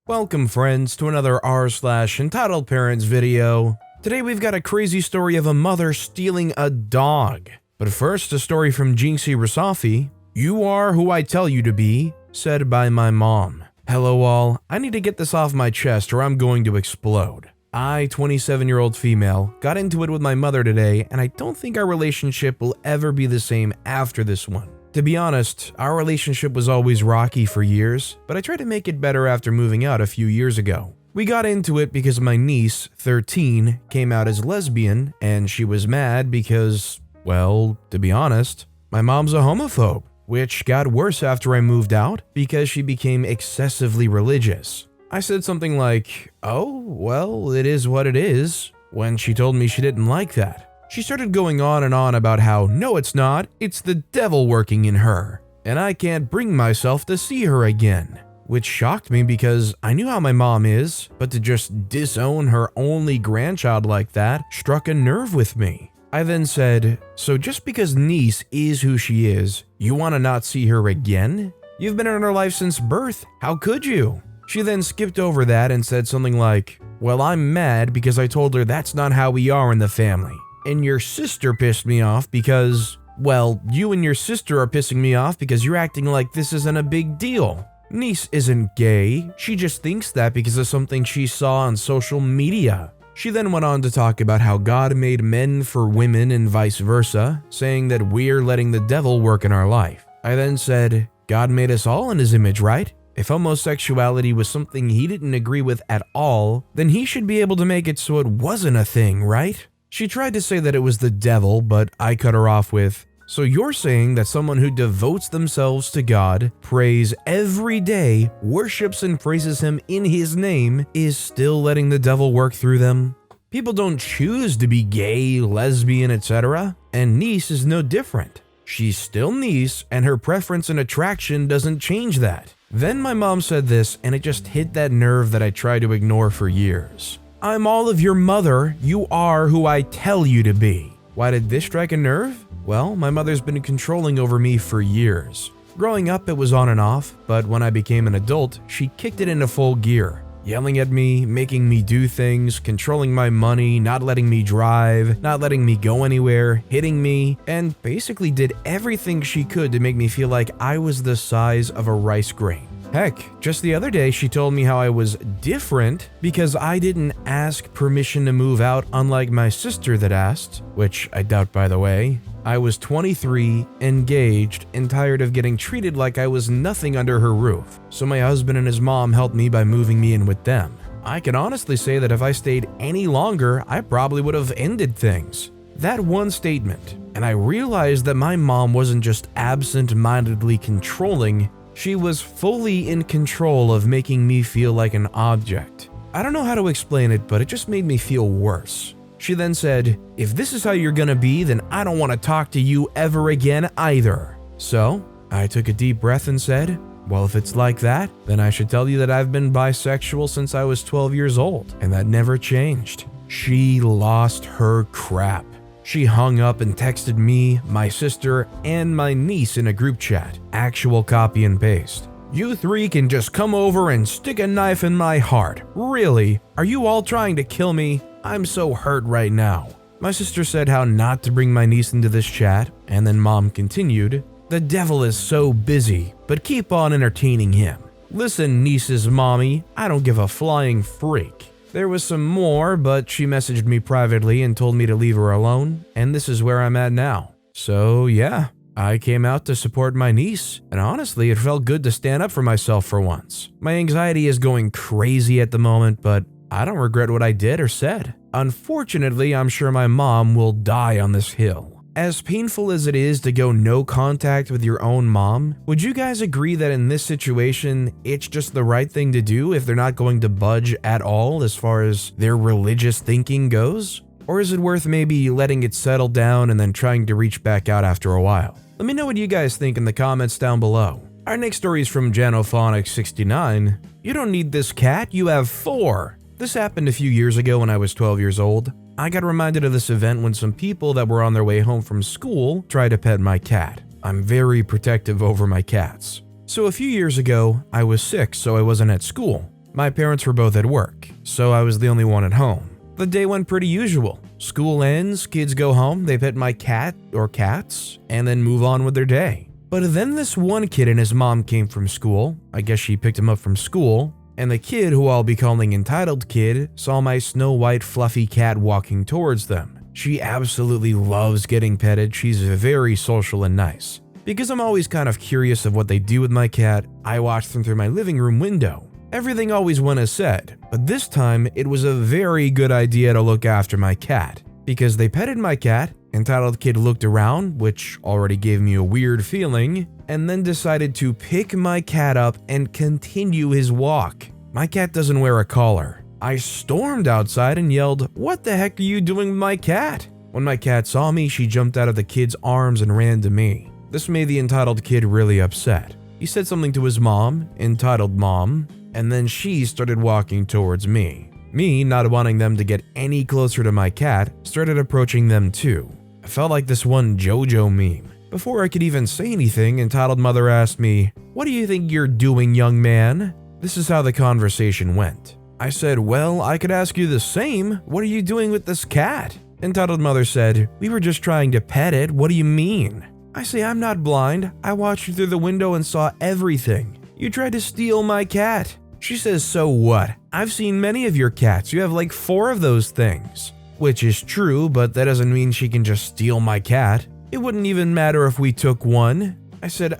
Welcome friends to another r/entitled parents video. Today we've got a crazy story of a mother stealing a dog. But first, a story from Jinxie Rasafi. "You are who I tell you to be," said by my mom. Hello all, I need to get this off my chest or I'm going to explode. I, 27-year-old female, got into it with my mother today and I don't think our relationship will ever be the same after this one. To be honest, our relationship was always rocky for years, but I tried to make it better after moving out a few years ago. We got into it because my niece, 13, came out as lesbian, and she was mad because, well, to be honest, my mom's a homophobe, which got worse after I moved out because she became excessively religious. I said something like, "Oh, well, it is what it is," when she told me she didn't like that. She started going on and on about how, no it's not, it's the devil working in her, and I can't bring myself to see her again. Which shocked me because I knew how my mom is, but to just disown her only grandchild like that struck a nerve with me. I then said, "So just because niece is who she is, you want to not see her again? You've been in her life since birth, how could you?" She then skipped over that and said something like, "Well, I'm mad because I told her that's not how we are in the family. And your sister pissed me off because, well, you and your sister are pissing me off because you're acting like this isn't a big deal. Niece isn't gay, she just thinks that because of something she saw on social media." She then went on to talk about how God made men for women and vice versa, saying that we're letting the devil work in our life. I then said, "God made us all in his image, right? If homosexuality was something he didn't agree with at all, then he should be able to make it so it wasn't a thing, right?" She tried to say that it was the devil, but I cut her off with, "So you're saying that someone who devotes themselves to God, prays every day, worships and praises him in his name, is still letting the devil work through them? People don't choose to be gay, lesbian, etc. And niece is no different. She's still niece, and her preference and attraction doesn't change that." Then my mom said this, and it just hit that nerve that I tried to ignore for years. "I'm all of your mother, you are who I tell you to be." Why did this strike a nerve? Well, my mother's been controlling over me for years. Growing up, it was on and off, but when I became an adult, she kicked it into full gear. Yelling at me, making me do things, controlling my money, not letting me drive, not letting me go anywhere, hitting me, and basically did everything she could to make me feel like I was the size of a rice grain. Heck, just the other day she told me how I was different because I didn't ask permission to move out, unlike my sister that asked, which I doubt by the way. I was 23, engaged, and tired of getting treated like I was nothing under her roof, so my husband and his mom helped me by moving me in with them. I can honestly say that if I stayed any longer, I probably would have ended things. That one statement, and I realized that my mom wasn't just absent-mindedly controlling, she was fully in control of making me feel like an object. I don't know how to explain it, but it just made me feel worse. She then said, "If this is how you're gonna be, then I don't want to talk to you ever again either." So, I took a deep breath and said, "Well, if it's like that, then I should tell you that I've been bisexual since I was 12 years old, and that never changed." She lost her crap. She hung up and texted me, my sister, and my niece in a group chat. Actual copy and paste. "You three can just come over and stick a knife in my heart. Really? Are you all trying to kill me? I'm so hurt right now." My sister said how not to bring my niece into this chat, and then mom continued, "The devil is so busy, but keep on entertaining him. Listen, niece's mommy, I don't give a flying freak." There was some more, but she messaged me privately and told me to leave her alone, and this is where I'm at now. So yeah, I came out to support my niece, and honestly, it felt good to stand up for myself for once. My anxiety is going crazy at the moment, but I don't regret what I did or said. Unfortunately, I'm sure my mom will die on this hill. As painful as it is to go no contact with your own mom, would you guys agree that in this situation, it's just the right thing to do if they're not going to budge at all as far as their religious thinking goes? Or is it worth maybe letting it settle down and then trying to reach back out after a while? Let me know what you guys think in the comments down below. Our next story is from Janophonic69. "You don't need this cat, you have 4. This happened a few years ago when I was 12 years old. I got reminded of this event when some people that were on their way home from school tried to pet my cat. I'm very protective over my cats. So a few years ago, I was sick, so I wasn't at school. My parents were both at work, so I was the only one at home. The day went pretty usual. School ends, kids go home, they pet my cat or cats, and then move on with their day. But then this one kid and his mom came from school. I guess she picked him up from school. And the kid, who I'll be calling Entitled Kid, saw my snow white fluffy cat walking towards them. She absolutely loves getting petted. She's very social and nice. Because I'm always kind of curious of what they do with my cat, I watched them through my living room window. Everything always went as said, but this time it was a very good idea to look after my cat. Because they petted my cat, Entitled Kid looked around, which already gave me a weird feeling, and then decided to pick my cat up and continue his walk. My cat doesn't wear a collar. I stormed outside and yelled, "What the heck are you doing with my cat?" When my cat saw me, she jumped out of the kid's arms and ran to me. This made the Entitled Kid really upset. He said something to his mom, Entitled Mom, and then she started walking towards me. Me, not wanting them to get any closer to my cat, started approaching them too. I felt like this one JoJo meme. Before I could even say anything, Entitled Mother asked me, "What do you think you're doing, young man?" This is how the conversation went. I said, "Well, I could ask you the same. What are you doing with this cat?" Entitled Mother said, "We were just trying to pet it. What do you mean?" I say, "I'm not blind. I watched you through the window and saw everything. You tried to steal my cat." She says, "So what? I've seen many of your cats. You have like 4 of those things." Which is true, but that doesn't mean she can just steal my cat. It wouldn't even matter if we took one. I said,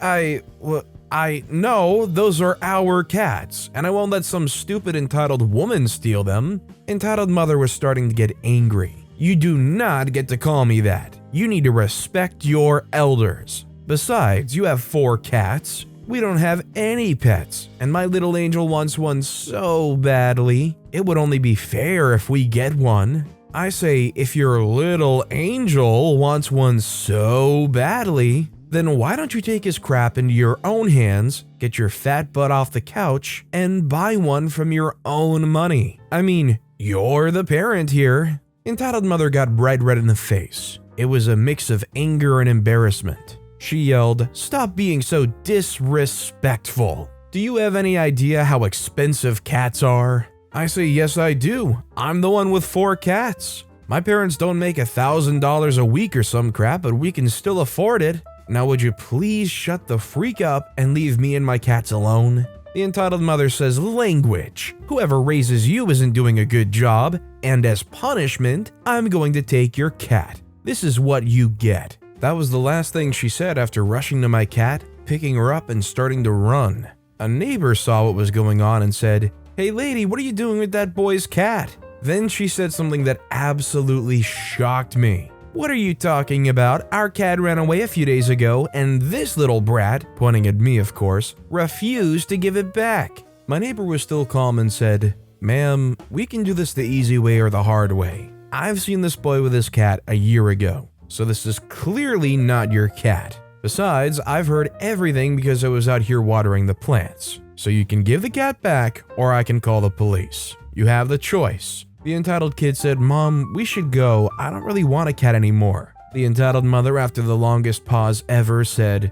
no, those are our cats, and I won't let some stupid entitled woman steal them." Entitled Mother was starting to get angry. "You do not get to call me that. You need to respect your elders. Besides, you have 4 cats. We don't have any pets, and my little angel wants one so badly. It would only be fair if we get one." I say, if your little angel wants one so badly, then why don't you take his crap into your own hands, get your fat butt off the couch, and buy one from your own money? I mean, you're the parent here. Entitled Mother got bright red in the face. It was a mix of anger and embarrassment. She yelled, "Stop being so disrespectful. Do you have any idea how expensive cats are?" I say, "Yes, I do. I'm the one with 4 cats. My parents don't make $1,000 a week or some crap, but we can still afford it. Now would you please shut the freak up and leave me and my cats alone?" The Entitled Mother says, "Language. Whoever raises you isn't doing a good job, and as punishment, I'm going to take your cat. This is what you get." That was the last thing she said after rushing to my cat, picking her up, and starting to run. A neighbor saw what was going on and said, "Hey lady, what are you doing with that boy's cat?" Then she said something that absolutely shocked me. "What are you talking about? Our cat ran away a few days ago, and this little brat," pointing at me of course, "refused to give it back." My neighbor was still calm and said, "Ma'am, we can do this the easy way or the hard way. I've seen this boy with his cat a year ago, so this is clearly not your cat. Besides, I've heard everything because I was out here watering the plants. So you can give the cat back, or I can call the police. You have the choice." The Entitled Kid said, "Mom, we should go. I don't really want a cat anymore." The Entitled Mother, after the longest pause ever, said,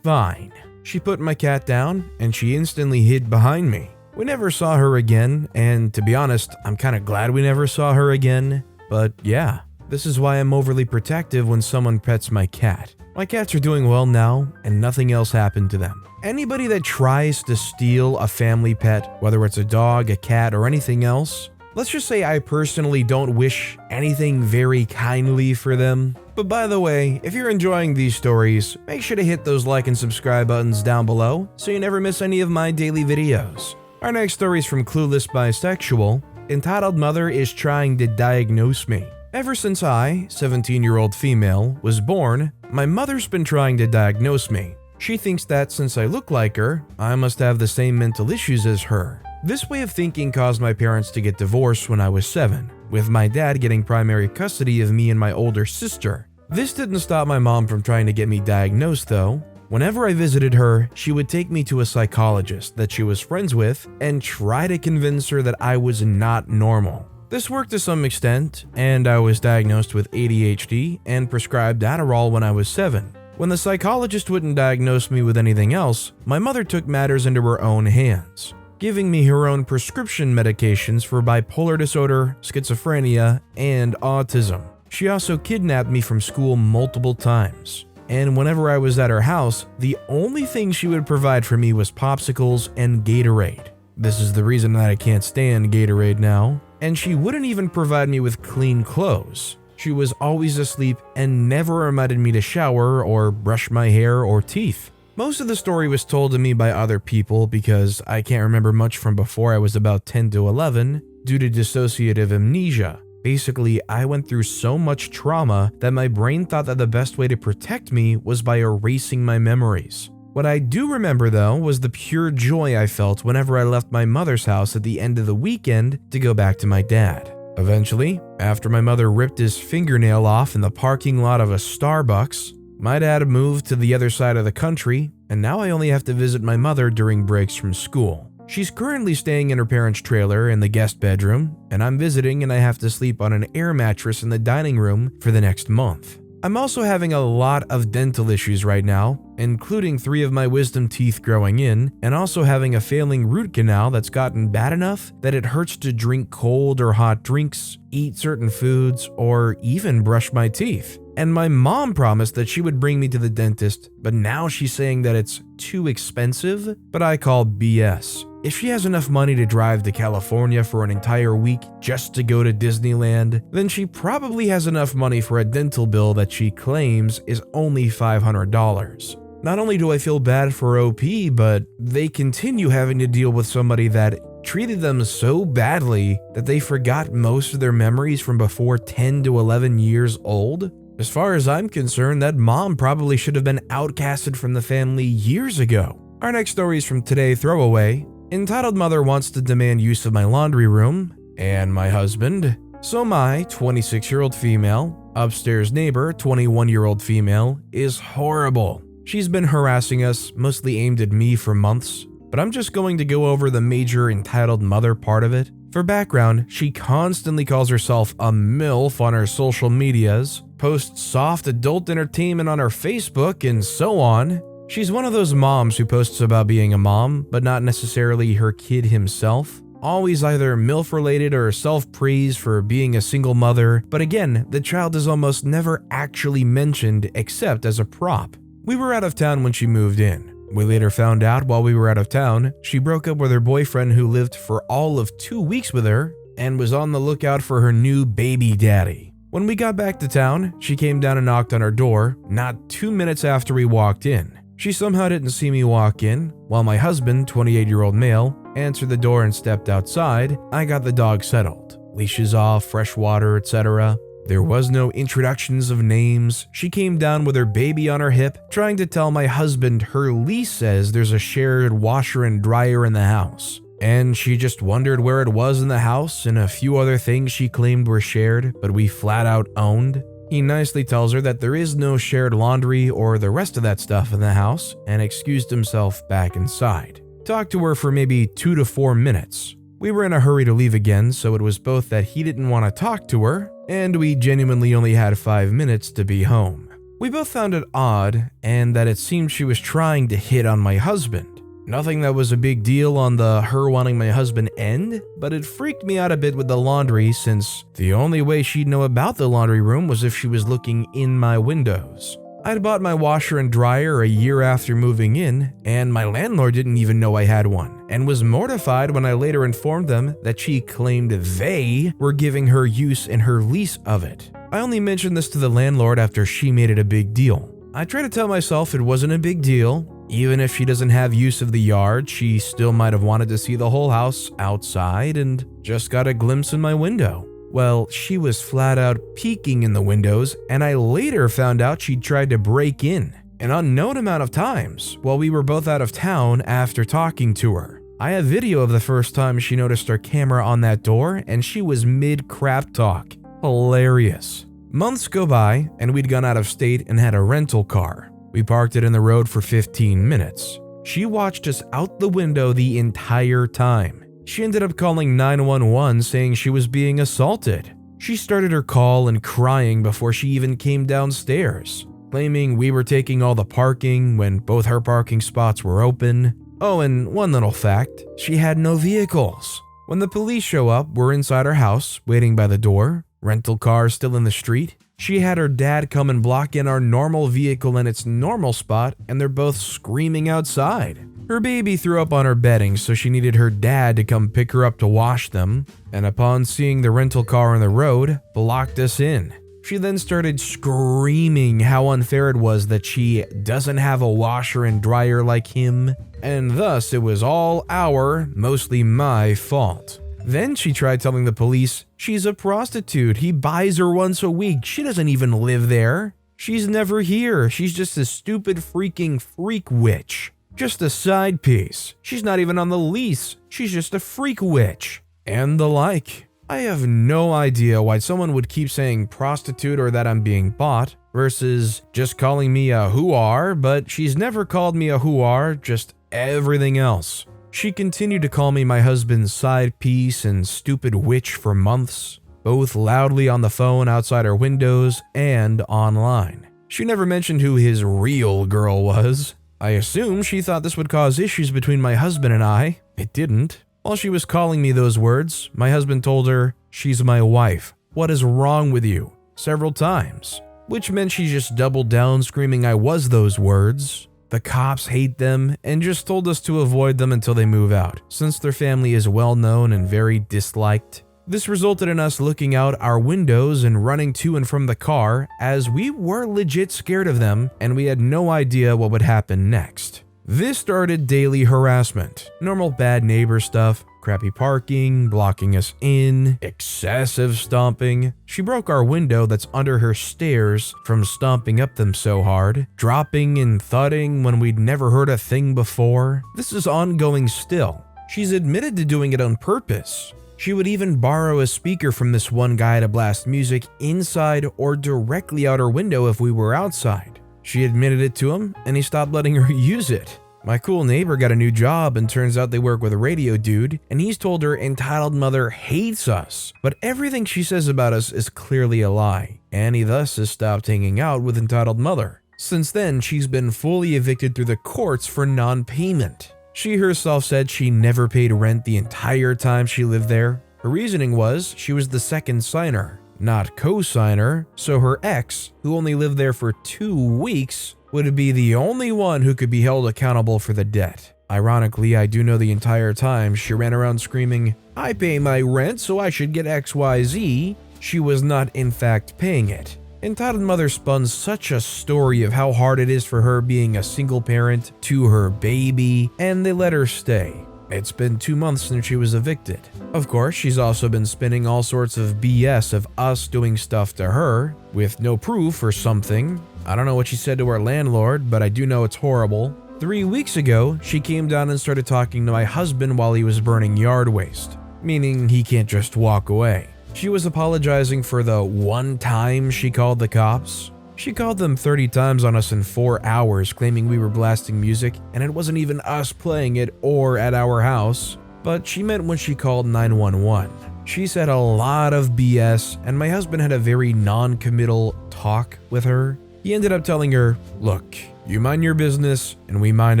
"Fine." She put my cat down, and she instantly hid behind me. We never saw her again, and to be honest, I'm kinda glad we never saw her again. But yeah, this is why I'm overly protective when someone pets my cat. My cats are doing well now, and nothing else happened to them. Anybody that tries to steal a family pet, whether it's a dog, a cat, or anything else, let's just say I personally don't wish anything very kindly for them. But by the way, if you're enjoying these stories, make sure to hit those like and subscribe buttons down below so you never miss any of my daily videos. Our next story is from Clueless Bisexual. Entitled Mother is trying to diagnose me. Ever since I, 17-year-old female, was born, my mother's been trying to diagnose me. She thinks that since I look like her, I must have the same mental issues as her. This way of thinking caused my parents to get divorced when I was 7, with my dad getting primary custody of me and my older sister. This didn't stop my mom from trying to get me diagnosed though. Whenever I visited her, she would take me to a psychologist that she was friends with and try to convince her that I was not normal. This worked to some extent, and I was diagnosed with ADHD and prescribed Adderall when I was 7. When the psychologist wouldn't diagnose me with anything else, my mother took matters into her own hands. giving me her own prescription medications for bipolar disorder, schizophrenia, and autism. She also kidnapped me from school multiple times. And whenever I was at her house, the only thing she would provide for me was popsicles and Gatorade. This is the reason that I can't stand Gatorade now. And she wouldn't even provide me with clean clothes. She was always asleep and never reminded me to shower or brush my hair or teeth. Most of the story was told to me by other people because I can't remember much from before I was about 10 to 11 due to dissociative amnesia. Basically, I went through so much trauma that my brain thought that the best way to protect me was by erasing my memories. What I do remember though was the pure joy I felt whenever I left my mother's house at the end of the weekend to go back to my dad. Eventually, after my mother ripped his fingernail off in the parking lot of a Starbucks, my dad moved to the other side of the country, and now I only have to visit my mother during breaks from school. She's currently staying in her parents' trailer in the guest bedroom, and I'm visiting and I have to sleep on an air mattress in the dining room for the next month. I'm also having a lot of dental issues right now, including 3 of my wisdom teeth growing in, and also having a failing root canal that's gotten bad enough that it hurts to drink cold or hot drinks, eat certain foods, or even brush my teeth. And my mom promised that she would bring me to the dentist, but now she's saying that it's too expensive, but I call BS. If she has enough money to drive to California for an entire week just to go to Disneyland, then she probably has enough money for a dental bill that she claims is only $500. Not only do I feel bad for OP, but they continue having to deal with somebody that treated them so badly that they forgot most of their memories from before 10 to 11 years old. As far as I'm concerned, that mom probably should have been outcasted from the family years ago. Our next story is from Today Throwaway. Entitled Mother wants to demand use of my laundry room and my husband. So my 26-year-old female, upstairs neighbor, 21-year-old female, is horrible. She's been harassing us, mostly aimed at me for months, but I'm just going to go over the major entitled mother part of it. For background, she constantly calls herself a MILF on her social medias, posts soft adult entertainment on her Facebook, and so on. She's one of those moms who posts about being a mom, but not necessarily her kid himself. Always either MILF related or self-praise for being a single mother, but again, the child is almost never actually mentioned except as a prop. We were out of town when she moved in. We later found out while we were out of town, she broke up with her boyfriend who lived for all of 2 weeks with her and was on the lookout for her new baby daddy. When we got back to town, she came down and knocked on our door not 2 minutes after we walked in. She somehow didn't see me walk in, while my husband, 28-year-old male, answered the door and stepped outside. I got the dog settled, leashes off, fresh water, etc. There was no introductions of names. She came down with her baby on her hip, trying to tell my husband her lease says there's a shared washer and dryer in the house. And she just wondered where it was in the house and a few other things she claimed were shared, but we flat out owned. He nicely tells her that there is no shared laundry or the rest of that stuff in the house and excused himself back inside. Talked to her for maybe 2 to 4 minutes. We were in a hurry to leave again, so it was both that he didn't want to talk to her and we genuinely only had 5 minutes to be home. We both found it odd and that it seemed she was trying to hit on my husband. Nothing that was a big deal on the her wanting my husband end, but it freaked me out a bit with the laundry since the only way she'd know about the laundry room was if she was looking in my windows. I'd bought my washer and dryer a year after moving in, and my landlord didn't even know I had one, and was mortified when I later informed them that she claimed they were giving her use in her lease of it. I only mentioned this to the landlord after she made it a big deal. I try to tell myself it wasn't a big deal. Even if she doesn't have use of the yard, she still might have wanted to see the whole house outside and just got a glimpse in my window. Well, she was flat out peeking in the windows, and I later found out she'd tried to break in an unknown amount of times while we were both out of town after talking to her. I have video of the first time she noticed our camera on that door, and she was mid-crap talk. Hilarious. Months go by, and we'd gone out of state and had a rental car. We parked it in the road for 15 minutes. She watched us out the window the entire time. She ended up calling 911 saying she was being assaulted. She started her call and crying before she even came downstairs, claiming we were taking all the parking when both her parking spots were open. Oh, and one little fact, she had no vehicles. When the police show up, we're inside her house, waiting by the door, rental car still in the street. She had her dad come and block in our normal vehicle in its normal spot, and they're both screaming outside. Her baby threw up on her bedding, so she needed her dad to come pick her up to wash them, and upon seeing the rental car on the road, blocked us in. She then started screaming how unfair it was that she doesn't have a washer and dryer like him, and thus it was all mostly my fault. Then she tried telling the police she's a prostitute, he buys her once a week, she doesn't even live there. She's never here, she's just a stupid freaking freak witch. Just a side piece, she's not even on the lease, she's just a freak witch. And the like. I have no idea why someone would keep saying prostitute or that I'm being bought versus just calling me a whore, but she's never called me a whore, just everything else. She continued to call me my husband's side piece and stupid witch for months, both loudly on the phone outside our windows and online. She never mentioned who his real girl was. I assume she thought this would cause issues between my husband and I. It didn't. While she was calling me those words, my husband told her, "She's my wife. What is wrong with you?" several times, which meant she just doubled down screaming I was those words. The cops hate them and just told us to avoid them until they move out, since their family is well known and very disliked. This resulted in us looking out our windows and running to and from the car as we were legit scared of them and we had no idea what would happen next. This started daily harassment, normal bad neighbor stuff, crappy parking, blocking us in, excessive stomping. She broke our window that's under her stairs from stomping up them so hard, dropping and thudding when we'd never heard a thing before. This is ongoing still. She's admitted to doing it on purpose. She would even borrow a speaker from this one guy to blast music inside or directly out her window if we were outside. She admitted it to him, and he stopped letting her use it. My cool neighbor got a new job, and turns out they work with a radio dude, and he's told her entitled mother hates us, but everything she says about us is clearly a lie, and he thus has stopped hanging out with entitled mother. Since then, she's been fully evicted through the courts for non-payment. She herself said she never paid rent the entire time she lived there. Her reasoning was she was the second signer, not co-signer, so her ex, who only lived there for 2 weeks, would be the only one who could be held accountable for the debt. Ironically, I do know the entire time she ran around screaming, "I pay my rent, so I should get XYZ," she was not in fact paying it. Entitled mother spun such a story of how hard it is for her being a single parent to her baby, and they let her stay. It's been 2 months since she was evicted. Of course, she's also been spinning all sorts of BS of us doing stuff to her, with no proof or something. I don't know what she said to our landlord, but I do know it's horrible. 3 weeks ago, she came down and started talking to my husband while he was burning yard waste, meaning he can't just walk away. She was apologizing for the one time she called the cops. She called them 30 times on us in 4 hours, claiming we were blasting music, and it wasn't even us playing it or at our house, but she meant when she called 911. She said a lot of BS, and my husband had a very non-committal talk with her. He ended up telling her, "Look, you mind your business, and we mind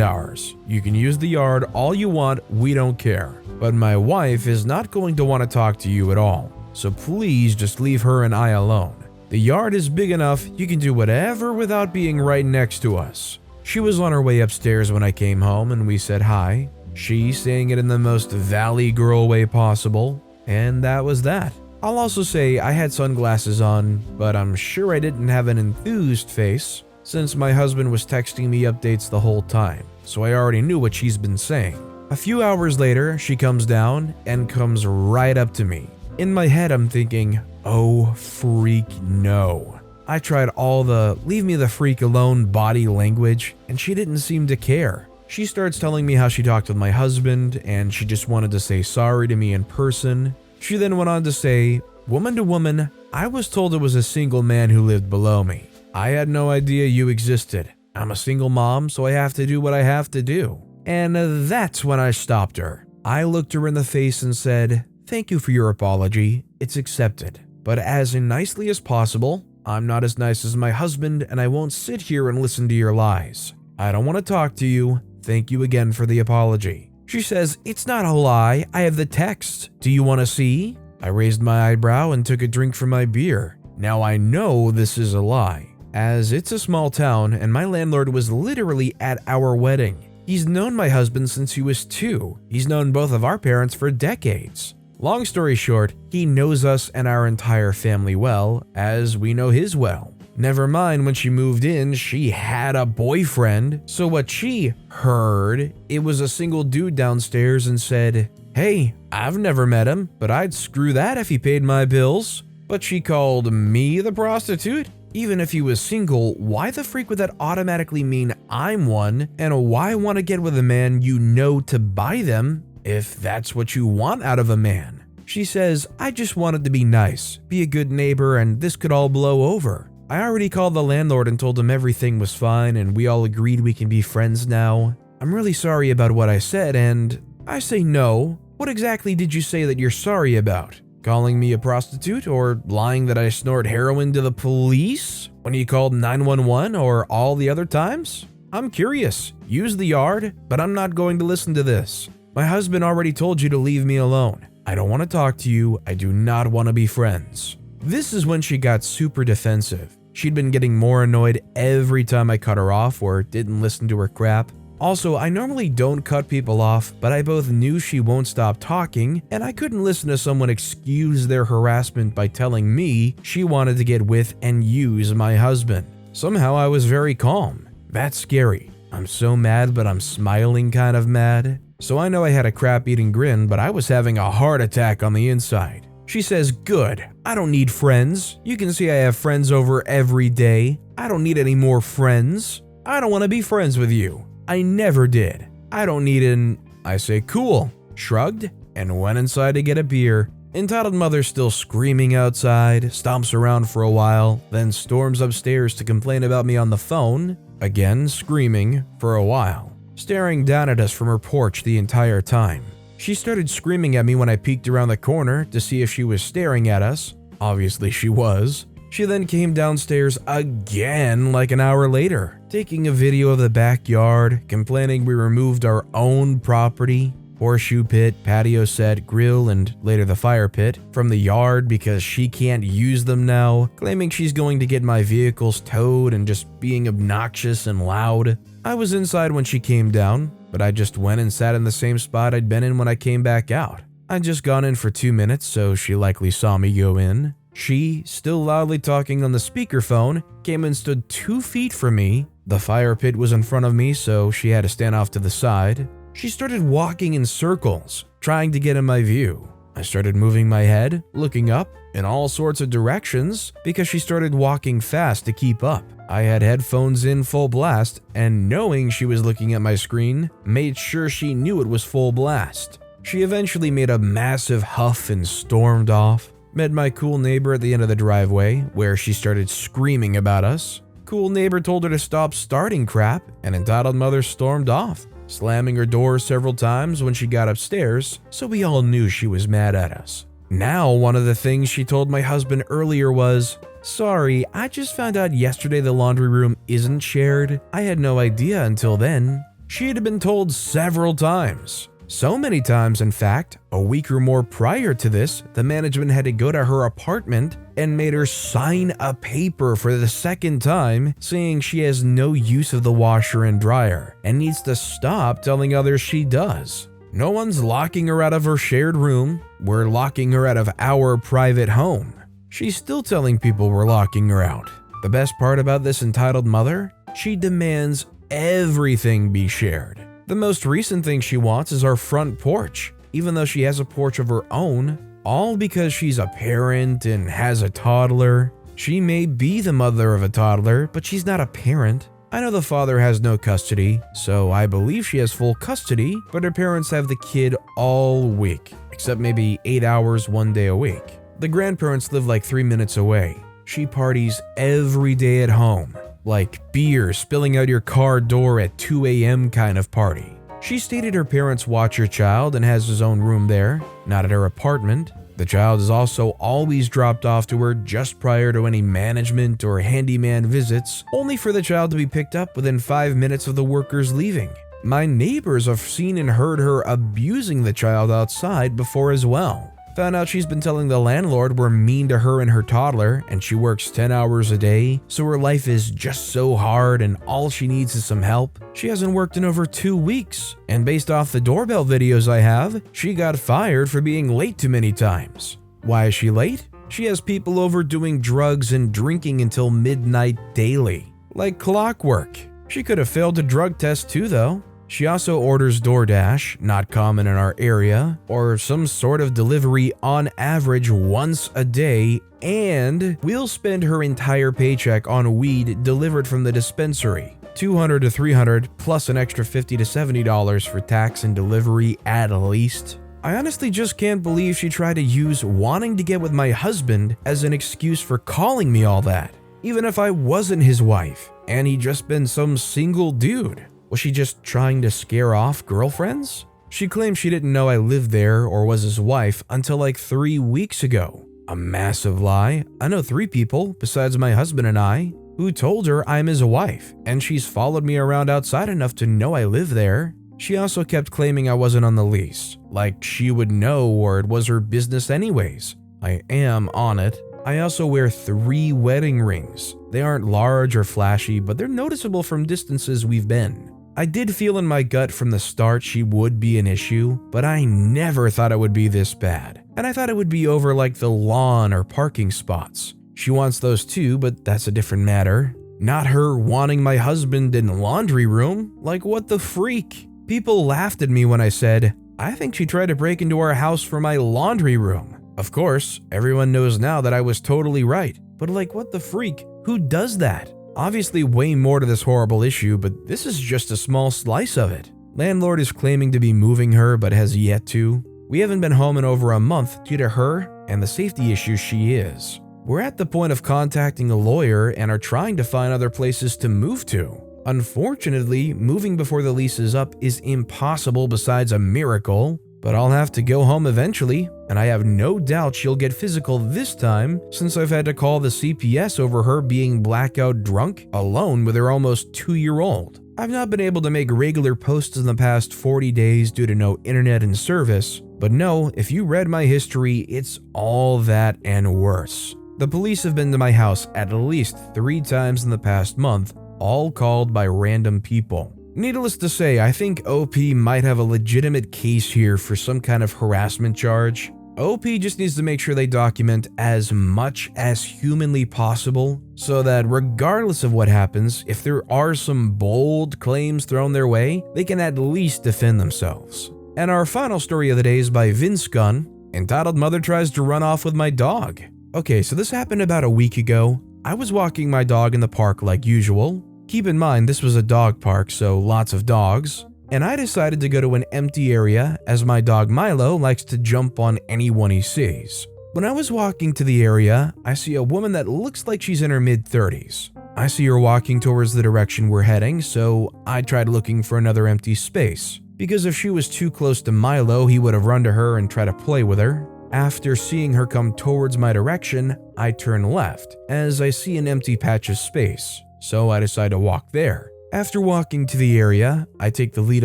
ours. You can use the yard all you want, we don't care. But my wife is not going to want to talk to you at all, so please just leave her and I alone. The yard is big enough, you can do whatever without being right next to us." She was on her way upstairs when I came home and we said hi. She saying it in the most valley girl way possible, and that was that. I'll also say I had sunglasses on, but I'm sure I didn't have an enthused face, since my husband was texting me updates the whole time, so I already knew what she's been saying. A few hours later, she comes down and comes right up to me. In my head, I'm thinking, oh freak no. I tried all the leave me the freak alone body language, and she didn't seem to care. She starts telling me how she talked with my husband, and she just wanted to say sorry to me in person. She then went on to say, "Woman to woman, I was told it was a single man who lived below me. I had no idea you existed. I'm a single mom, so I have to do what I have to do." And that's when I stopped her. I looked her in the face and said, "Thank you for your apology. It's accepted. But as nicely as possible, I'm not as nice as my husband, and I won't sit here and listen to your lies. I don't want to talk to you. Thank you again for the apology. She says, it's not a lie, I have the text. Do you want to see? I raised my eyebrow and took a drink from my beer. Now I know this is a lie, as it's a small town and my landlord was literally at our wedding. He's known my husband since he was 2. He's known both of our parents for decades. Long story short, he knows us and our entire family well, as we know his well. Never mind when she moved in, she had a boyfriend. So what she heard, it was a single dude downstairs and said, hey, I've never met him, but I'd screw that if he paid my bills. But she called me the prostitute? Even if he was single, why the freak would that automatically mean I'm one? And why want to get with a man you know to buy them if that's what you want out of a man? She says, I just wanted to be nice, be a good neighbor, and this could all blow over. I already called the landlord and told him everything was fine and we all agreed we can be friends now. I'm really sorry about what I said and I say no. What exactly did you say that you're sorry about? Calling me a prostitute or lying that I snort heroin to the police when you called 911 or all the other times? I'm curious. Use the yard, but I'm not going to listen to this. My husband already told you to leave me alone. I don't want to talk to you. I do not want to be friends. This is when she got super defensive. She'd been getting more annoyed every time I cut her off or didn't listen to her crap. Also, I normally don't cut people off, but I both knew she won't stop talking, and I couldn't listen to someone excuse their harassment by telling me she wanted to get with and use my husband. Somehow I was very calm. That's scary. I'm so mad, but I'm smiling kind of mad. So I know I had a crap-eating grin, but I was having a heart attack on the inside. She says, good, I don't need friends. You can see I have friends over every day. I don't need any more friends. I don't want to be friends with you. I never did. I don't need an... I say, cool, shrugged, and went inside to get a beer. Entitled mother still screaming outside, stomps around for a while, then storms upstairs to complain about me on the phone, again screaming for a while, staring down at us from her porch the entire time. She started screaming at me when I peeked around the corner to see if she was staring at us. Obviously she was. She then came downstairs again like an hour later, taking a video of the backyard, complaining we removed our own property, horseshoe pit, patio set, grill, and later the fire pit from the yard because she can't use them now, claiming she's going to get my vehicles towed and just being obnoxious and loud. I was inside when she came down, but I just went and sat in the same spot I'd been in when I came back out. I'd just gone in for 2 minutes, so she likely saw me go in. She, still loudly talking on the speakerphone, came and stood 2 feet from me. The fire pit was in front of me, so she had to stand off to the side. She started walking in circles, trying to get in my view. I started moving my head, looking up in all sorts of directions because she started walking fast to keep up. I had headphones in full blast, and knowing she was looking at my screen, made sure she knew it was full blast. She eventually made a massive huff and stormed off. Met my cool neighbor at the end of the driveway, where she started screaming about us. Cool neighbor told her to stop starting crap, and entitled mother stormed off, slamming her door several times when she got upstairs, so we all knew she was mad at us. Now, one of the things she told my husband earlier was, sorry, I just found out yesterday the laundry room isn't shared. I had no idea until then. She had been told several times. So many times, in fact, a week or more prior to this, the management had to go to her apartment and made her sign a paper for the second time saying she has no use of the washer and dryer and needs to stop telling others she does. No one's locking her out of her shared room. We're locking her out of our private home. She's still telling people we're locking her out. The best part about this entitled mother? She demands everything be shared. The most recent thing she wants is our front porch, even though she has a porch of her own, all because she's a parent and has a toddler. She may be the mother of a toddler, but she's not a parent. I know the father has no custody, so I believe she has full custody, but her parents have the kid all week, except maybe 8 hours 1 day a week. The grandparents live like 3 minutes away. She parties every day at home. Like beer spilling out your car door at 2 a.m. kind of party. She stated her parents watch her child and has his own room there, not at her apartment. The child is also always dropped off to her just prior to any management or handyman visits, only for the child to be picked up within 5 minutes of the workers leaving. My neighbors have seen and heard her abusing the child outside before as well. Found out she's been telling the landlord we're mean to her and her toddler, and she works 10 hours a day, so her life is just so hard and all she needs is some help. She hasn't worked in over 2 weeks, and based off the doorbell videos I have, she got fired for being late too many times. Why is she late? She has people over doing drugs and drinking until midnight daily. Like clockwork. She could have failed a drug test too though. She also orders DoorDash, not common in our area, or some sort of delivery on average once a day, and will spend her entire paycheck on weed delivered from the dispensary. $200 to $300 plus an extra $50 to $70 for tax and delivery at least. I honestly just can't believe she tried to use wanting to get with my husband as an excuse for calling me all that, even if I wasn't his wife and he'd just been some single dude. Was she just trying to scare off girlfriends? She claimed she didn't know I lived there or was his wife until like 3 weeks ago. A massive lie. I know 3 people, besides my husband and I, who told her I'm his wife, and she's followed me around outside enough to know I live there. She also kept claiming I wasn't on the lease, like she would know or it was her business anyways. I am on it. I also wear 3 wedding rings. They aren't large or flashy, but they're noticeable from distances we've been. I did feel in my gut from the start she would be an issue, but I never thought it would be this bad. And I thought it would be over like the lawn or parking spots. She wants those too, but that's a different matter. Not her wanting my husband in the laundry room. Like what the freak? People laughed at me when I said, I think she tried to break into our house for my laundry room. Of course, everyone knows now that I was totally right. But like what the freak? Who does that? Obviously way more to this horrible issue, but this is just a small slice of it. Landlord is claiming to be moving her but has yet to. We haven't been home in over a month due to her and the safety issues she is. We're at the point of contacting a lawyer and are trying to find other places to move to. Unfortunately, moving before the lease is up is impossible besides a miracle, but I'll have to go home eventually, and I have no doubt she'll get physical this time since I've had to call the CPS over her being blackout drunk alone with her almost 2-year-old. I've not been able to make regular posts in the past 40 days due to no internet and service, but no, if you read my history, it's all that and worse. The police have been to my house at least 3 times in the past month, all called by random people. Needless to say, I think OP might have a legitimate case here for some kind of harassment charge. OP just needs to make sure they document as much as humanly possible so that regardless of what happens, if there are some bold claims thrown their way, they can at least defend themselves. And our final story of the day is by Vince Gunn, entitled Mother Tries to Run Off with My Dog. Okay, so this happened about a week ago. I was walking my dog in the park like usual. Keep in mind, this was a dog park, so lots of dogs. And I decided to go to an empty area as my dog Milo likes to jump on anyone he sees. When I was walking to the area, I see a woman that looks like she's in her mid-30s. I see her walking towards the direction we're heading, so I tried looking for another empty space. Because if she was too close to Milo, he would have run to her and tried to play with her. After seeing her come towards my direction, I turn left as I see an empty patch of space, so I decide to walk there. After walking to the area, I take the lead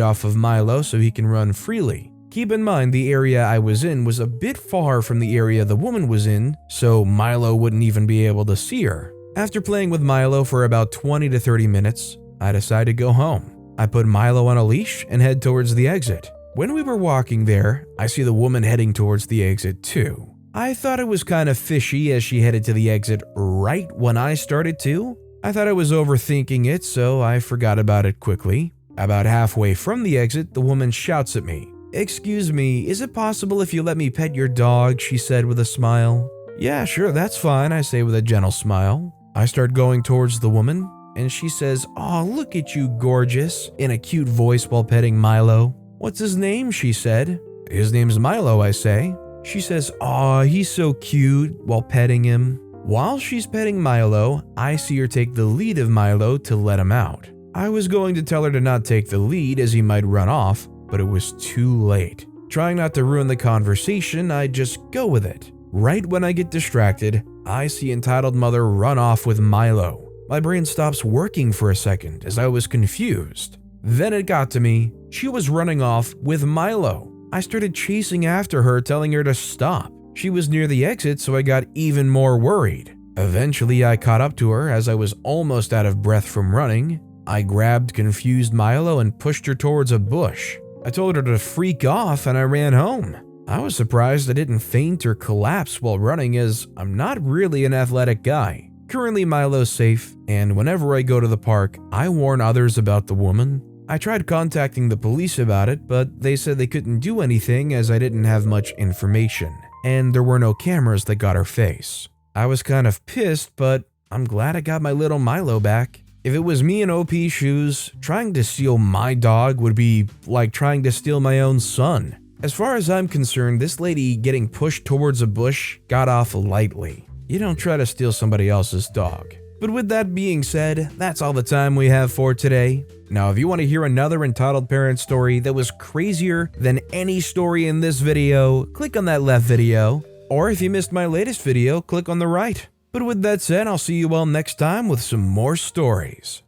off of Milo so he can run freely. Keep in mind the area I was in was a bit far from the area the woman was in, so Milo wouldn't even be able to see her. After playing with Milo for about 20 to 30 minutes, I decide to go home. I put Milo on a leash and head towards the exit. When we were walking there, I see the woman heading towards the exit too. I thought it was kind of fishy as she headed to the exit right when I started to. I thought I was overthinking it, so I forgot about it quickly. About halfway from the exit, the woman shouts at me. "Excuse me, is it possible if you let me pet your dog?" she said with a smile. "Yeah, sure, that's fine," I say with a gentle smile. I start going towards the woman, and she says, "Aw, look at you, gorgeous," in a cute voice while petting Milo. "What's his name?" she said. "His name's Milo," I say. She says, "Aw, he's so cute," while petting him. While she's petting Milo, I see her take the lead of Milo to let him out. I was going to tell her to not take the lead as he might run off, but it was too late. Trying not to ruin the conversation, I just go with it. Right when I get distracted, I see entitled mother run off with Milo. My brain stops working for a second as I was confused. Then it got to me. She was running off with Milo. I started chasing after her, telling her to stop. She was near the exit, so I got even more worried. Eventually, I caught up to her as I was almost out of breath from running. I grabbed confused Milo and pushed her towards a bush. I told her to freak off and I ran home. I was surprised I didn't faint or collapse while running, as I'm not really an athletic guy. Currently, Milo's safe, and whenever I go to the park, I warn others about the woman. I tried contacting the police about it, but they said they couldn't do anything as I didn't have much information, and there were no cameras that got her face. I was kind of pissed, but I'm glad I got my little Milo back. If it was me in OP's shoes, trying to steal my dog would be like trying to steal my own son. As far as I'm concerned, this lady getting pushed towards a bush got off lightly. You don't try to steal somebody else's dog. But with that being said, that's all the time we have for today. Now, if you want to hear another Entitled Parent story that was crazier than any story in this video, click on that left video. Or if you missed my latest video, click on the right. But with that said, I'll see you all next time with some more stories.